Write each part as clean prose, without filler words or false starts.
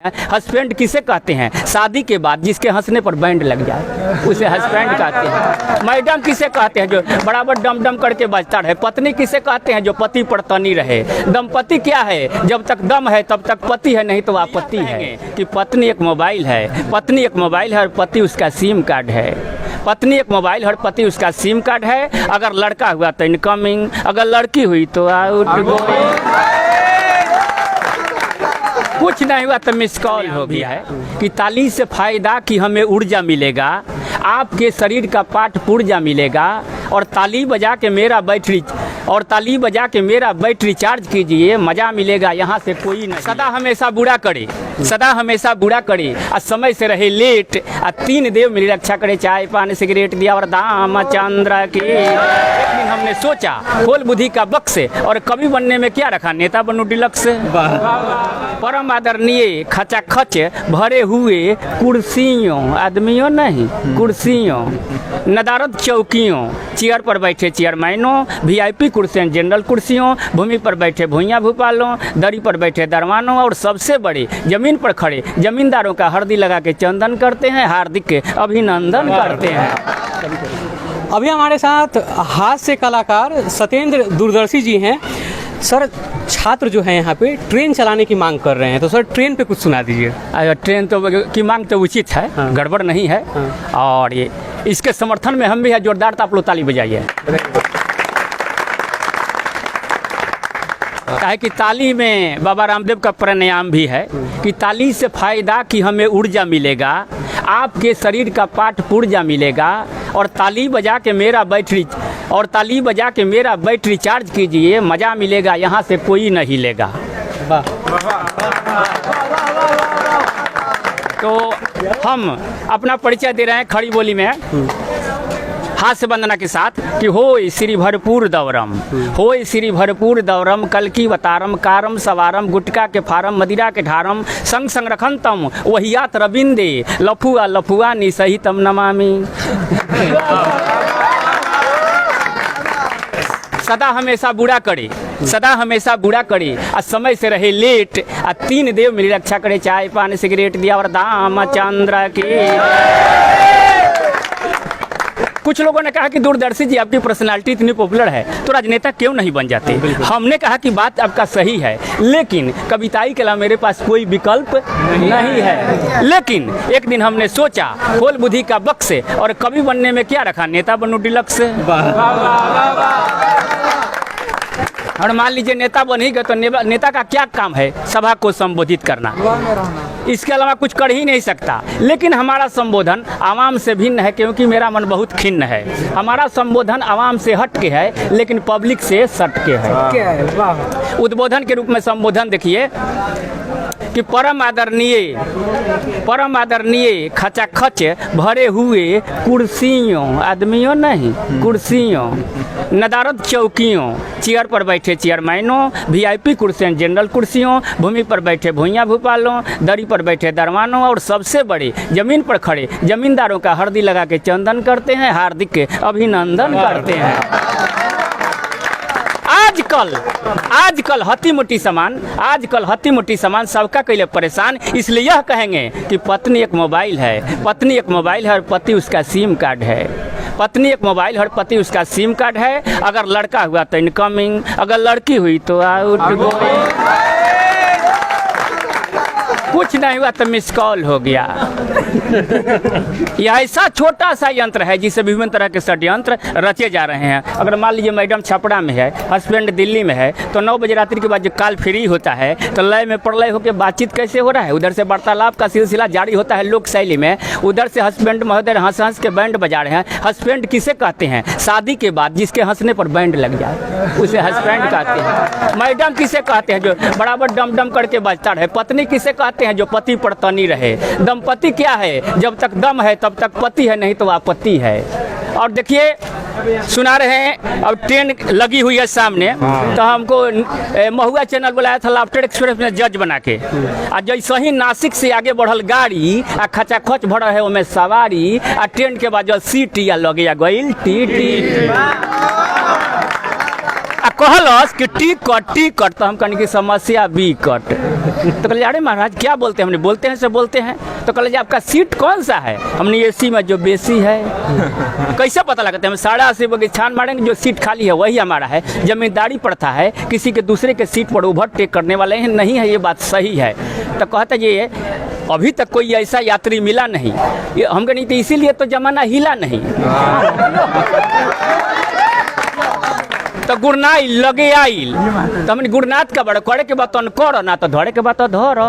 Husband किसे कहते हैं? शादी के बाद जिसके हंसने पर बैंड लग जाए उसे हस्बैंड कहते हैं। मैडम किसे कहते हैं? जो बराबर डम डम करके बजता रहे। पत्नी किसे कहते हैं? जो पति पर तनी रहे। दंपति क्या है? जब तक दम है तब तक पति है, नहीं तो आपत्ति है। कि पत्नी एक मोबाइल है, पत्नी एक मोबाइल है और पति उसका सिम कार्ड है। पत्नी एक मोबाइल और पति उसका सिम कार्ड है। अगर लड़का हुआ तो इनकमिंग, अगर लड़की हुई तो आउटगोइंग, कुछ नहीं हुआ तो मिस कॉल हो गया है। कि ताली से फायदा कि हमें ऊर्जा मिलेगा, आपके शरीर का पाठ पुर्जा मिलेगा। और ताली बजा के मेरा बैटरी चार्ज कीजिए, मजा मिलेगा यहाँ से कोई नहीं। सदा हमेशा बुरा करे, सदा हमेशा बुरा करे, और समय से रहे लेट, और तीन देव मेरी रक्षा करे, चाय पान सिगरेट दिया और दाम चंद्र के। एक दिन हमने सोचा खोल बुद्धि का बक्स, और कवि बनने में क्या रखा, नेता बनू डिलक्स। परम आदरणीय खचाखच भरे हुए कुर्सियों, आदमियों नहीं कुर्सियों, नदारद चौकियों, चेयर पर बैठे चेयरमैनों, वीआईपी कुर्सियाँ जनरल कुर्सियों, भूमि पर बैठे भूइयाँ भूपालों, दरी पर बैठे दरवानों, और सबसे बड़े जमीन पर खड़े जमींदारों का हरदी लगा के चंदन करते हैं, हार्दिक अभिनंदन करते हैं। अभी हमारे साथ हास्य कलाकार सत्येंद्र दूरदर्शी जी हैं। सर, छात्र जो हैं यहाँ पे ट्रेन चलाने की मांग कर रहे हैं, तो सर ट्रेन पे कुछ सुना दीजिए। ट्रेन तो की मांग तो उचित है, हाँ। गड़बड़ नहीं है। हाँ। और ये इसके समर्थन में हम भी है, जोरदार आप लोग ताली बजाइए। है कि ताली में बाबा रामदेव का प्राणायाम भी है कि ताली से फायदा कि हमें ऊर्जा मिलेगा, आपके शरीर का पाठ पुर्जा मिलेगा। और ताली बजा के मेरा बैटरी चार्ज कीजिए, मजा मिलेगा यहाँ से कोई नहीं लेगा। तो हम अपना परिचय दे रहे हैं खड़ी बोली में, हास्य वंदना के साथ कि होय श्री भरपूर दौरम, होय श्री भरपूर दौरम, कल की वतारम, कारम सवारम, गुटका के फारम, मदिरा के ढारम, संग संग रखंतम वहियात रविंदे, लफुआ लफुआ निसहितम नमामि। सदा हमेशा बुरा करे, सदा हमेशा बुरा करे, और समय से रहे लेट, और तीन देव मेरी रक्षा करे, चाय पान सिगरेट दिया और दाम चंद्र के। कुछ लोगों ने कहा कि दूरदर्शी जी आपकी पर्सनालिटी इतनी पॉपुलर है तो राजनेता क्यों नहीं बन जाते। हमने कहा कि बात आपका सही है, लेकिन कविताई के अलावा मेरे पास कोई विकल्प नहीं है। लेकिन एक दिन हमने सोचा खोल बुद्धि का बक्स, और कवि बनने में क्या रखा, नेता बनू डिलक्स। और मान लीजिए नेता बन ही गए तो नेता का क्या काम है, सभा को संबोधित करना, इसके अलावा कुछ कर ही नहीं सकता। लेकिन हमारा संबोधन आवाम से भिन्न है, क्योंकि मेरा मन बहुत खिन्न है। हमारा संबोधन आवाम से हट के है, लेकिन पब्लिक से सट के है। उद्बोधन के रूप में संबोधन देखिए कि परम आदरणीय खचाखच भरे हुए कुर्सियों, आदमियों नहीं कुर्सियों, नदारद चौकियों, चेयर पर बैठे चेयरमैनों, वीआईपी कुर्सियाँ जनरल कुर्सियों, भूमि पर बैठे भूइयाँ भूपालों, दरी पर बैठे दरवानों, और सबसे बड़े जमीन पर खड़े जमींदारों का हरदी लगा के चंदन करते हैं, हार्दिक अभिनंदन करते हैं। आजकल हत्ती मुट्ठी समान सबका कैले परेशान, इसलिए यह कहेंगे कि पत्नी एक मोबाइल है, पत्नी एक मोबाइल है और पति उसका सिम कार्ड है। पत्नी एक मोबाइल और पति उसका सिम कार्ड है। अगर लड़का हुआ तो इनकमिंग, अगर लड़की हुई तो आउटगोइंग, कुछ नहीं हुआ तो मिस कॉल हो गया। यह ऐसा छोटा सा यंत्र है जिससे विभिन्न तरह के षड्यंत्र रचे जा रहे हैं। अगर मान लीजिए मैडम छपरा में है, हस्बैंड दिल्ली में है, तो 9 बजे रात्रि के बाद जो कॉल फ्री होता है तो लय में प्रलय होकर बातचीत कैसे हो रहा है, उधर से वार्तालाप का सिलसिला जारी होता है लोक शैली में, उधर से हस्बैंड महोदय हंस हंस के बैंड बजा रहे हैं। हस्बैंड किसे कहते हैं? शादी के बाद जिसके हंसने पर बैंड लग जाए उसे हस्बैंड कहते हैं। मैडम किसे कहते हैं? जो बराबर डम डम करके बजता रहे। पत्नी किसे कहते हैं? जो पति पर तनी रहे। दंपति क्या है? जब तक दम है तब तक पति है, नहीं तो आपत्ति है। और देखिए सुना रहे हैं, अब ट्रेन लगी हुई है सामने, तो हमको महुआ चैनल बुलाया था लाफ्टर एक्सप्रेस में जज बना के। और जैसे ही नासिक से आगे बढ़ल गाड़ी, आ खचाखच भर है उसमें सवारी, आ ट्रेन के बाद जो सीटी या लगे या गई टी कहलस कि टिकट तो हम कहने की समस्या बिकट। तो कहले अरे महाराज क्या बोलते हैं? हमने बोलते हैं से बोलते हैं। तो कहले आपका सीट कौन सा है? हमने एसी में जो बेसी है। कैसे पता लगता है? हम 80 बजे छान मारेंगे, जो सीट खाली है वही हमारा है। जमींदारी प्रथा है, किसी के दूसरे के सीट पर ओवरटेक करने वाले हैं नहीं है, ये बात सही है। तो कहता ये अभी तक कोई ऐसा यात्री मिला नहीं। हम कह नहीं तो इसीलिए तो जमाना हिला नहीं। तो गुरनाइल लगे आइल तो हमने गुरनाथ का बड़ा करे के बात कर ना तो धरे के बात धर।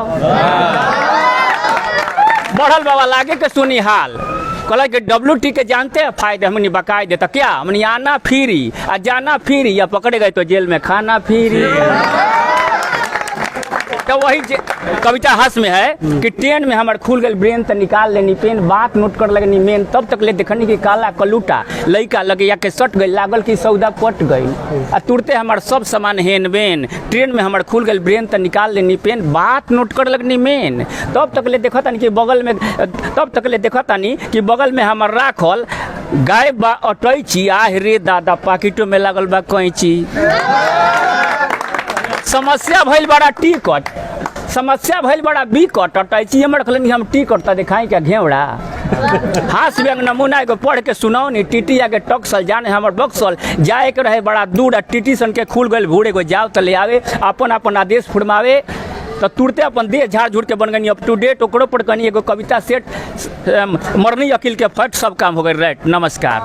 बढ़ल बाबा लागे के सुनी हाल कहला कि WT के जानते हैं फायदे, हमने बकाए देता क्या? हमने आना फ्री आ जाना फ्री, या पकड़े गए तो जेल में खाना फ्री। तो वही कविता हंस में है कि ट्रेन में हमारे खुल गए ब्रेन तो निकाल लेनी पेन, बात नोट कर लगनी मेन, तब तक ले देखनी कि काला कलूटा लइका लगे या के सट गई, लागल की सौदा पट गई आ तुरते हमारे सब सामान हेन बेन। ट्रेन में हमारे खुल गए ब्रेन तो निकाल लेनी पेन, बात नोट कर लगनी मेन, तब तक ले देखा तानी कि बगल में, तब तक ले देखा तानी कि बगल में हमार राखल गाय बा अटैची, आह रे दादा पाकिटों में लागल बा कैंची। समस्या भइल बड़ा टिकट, समस्या भइल बड़ा बिकट, अटैची हमर खलन हम टिकट तो दिखाई क्या घेवड़ा। हास व्यंग नमूना एगो पढ़ के सुनाओ नी, टीटी आगे टक्सल जाने हमर बक्सल, जाए के रहे बड़ा दूर, टीटी सन के खुल गए भूड़ एगो जाओ तो ले आवे, अपन अपन आदेश फुरमावे, तो तुरते अपन देह झाड़ झूड़ के बन गई अप टू डेट। ओकरो पर कनी एगो कविता सेट, मरनी अकील के फट सब काम हो गए। राइट, नमस्कार।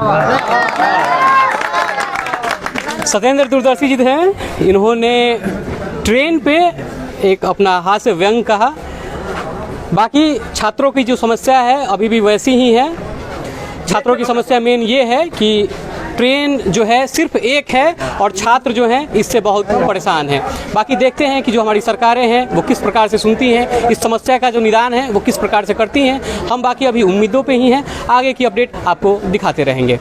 सत्येंद्र दूरदर्शी जी हैं, इन्होंने ट्रेन पे एक अपना हास्य व्यंग कहा। बाकी छात्रों की जो समस्या है अभी भी वैसी ही है। छात्रों की समस्या मेन ये है कि ट्रेन जो है सिर्फ एक है और छात्र जो हैं इससे बहुत परेशान हैं। बाकी देखते हैं कि जो हमारी सरकारें हैं वो किस प्रकार से सुनती हैं, इस समस्या का जो निदान है वो किस प्रकार से करती हैं। हम बाकी अभी उम्मीदों पे ही हैं, आगे की अपडेट आपको दिखाते रहेंगे।